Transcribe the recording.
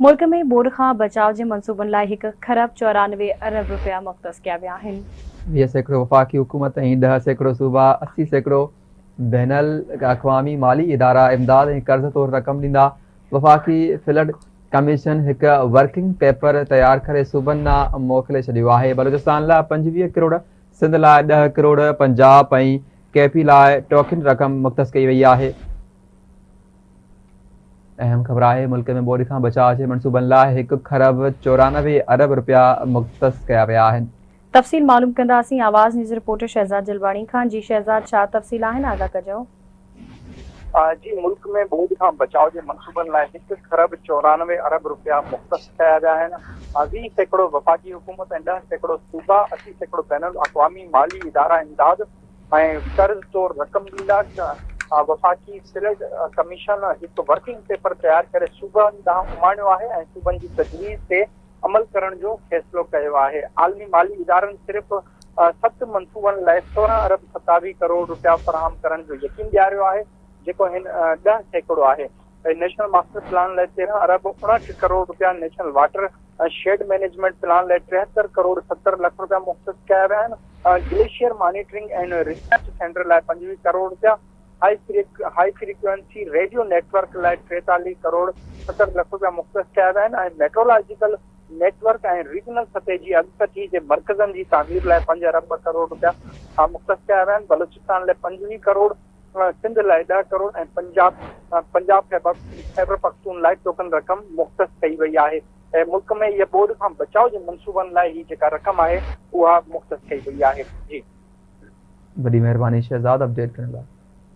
मुल्क में बोर खां बचाव जे मंसूबनि लाइ 1,94 अरब रुपया मुख़्तस कया विया आहिनि। 20% वफ़ाक़ी हुकूमत ऐं 10% सूबा, 80% बैनुल अक़वामी माली इदारा इमदाद ऐं कर्ज़ तौर रक़म ॾींदा। वफ़ाक़ी फ्लड कमीशन हिकु वर्किंग पेपर तयारु करे सूबनि ॾांहुं मोकिले छॾियो आहे। बलूचिस्तान लाइ 25 करोड़, सिंध लाइ 10 करोड़, पंजाब ऐं केपी लाइ टोकन रक़म मुख़्तस कई वई आहे। अहम ख़बर आहे, मुल्क में ॿोॾि खां बचाव जे मंसूबनि लाइ 1,94 अरब रुपया मुख़्तस कया विया आहिनि। तफ़सील मालूम कंदासीं आवाज़ न्यूज़ रिपोर्टर शहज़ाद जलवाणी खां। जी शहज़ाद, छा तफ़सील आहिनि, आगाह कजो। जी, मुल्क में ॿोॾि खां बचाव जे मंसूबनि लाइ 1,94 अरब रुपया मुख़्तस कया विया आहिनि। 20% वफ़ाक़ी हुकूमत ऐं 10% सूबा, 80% बैनुल अक़वामी माली इदारा इमदाद ऐं कर्ज़ तौर रक़म ॾींदा। वफ़ाक़ी फ्लड कमीशन हिकु वर्किंग पेपर तयारु करे सूबनि ॾांहुं उमाणियो आहे ऐं सूबनि जी तजवीज़ ते अमल करण जो फ़ैसिलो कयो आहे। आलमी माली इदारनि सिर्फ़ 7 मंसूबनि लाइ 16 अरब 27 करोड़ रुपया फ़राहम करण जो यकीन ॾियारियो आहे, जेको हिन 10% आहे। नेशनल मास्टर प्लान लाइ 13 अरब 59 करोड़ रुपया, national water shade management plan लाइ 73 करोड़ 70 लख रुपया मुख़्तस कया विया आहिनि। Glacier monitoring and research centre लाइ 25 करोड़ रुपया, हाई फ्रीक्वेंसी रेडियो नेटवर्क लाइ 43 करोड़ 70 लख रुपया मुख़्तस कया विया आहिनि ऐं मेट्रोलॉजिकल नेटवर्क ऐं रीजनल सतह जी अॻकथी जे मर्कज़नि जी तामीर लाइ 5 अरब 2 करोड़ रुपया मुख़्तस कया विया आहिनि। बलूचिस्तान लाइ 25 करोड़, सिंध लाइ 10 करोड़ ऐं पंजाब खैबर पख्तूनख्वा टोकन रक़म मुख़्तस कई वई आहे। ऐं मुल्क में इहा ॿोॾि खां बचाव जे मंसूबनि लाइ ही जेका रक़म आहे उहा मुख़्तस कई वई आहे। जी, वॾी महिरबानी शहज़ाद अपडेट करण लाइ।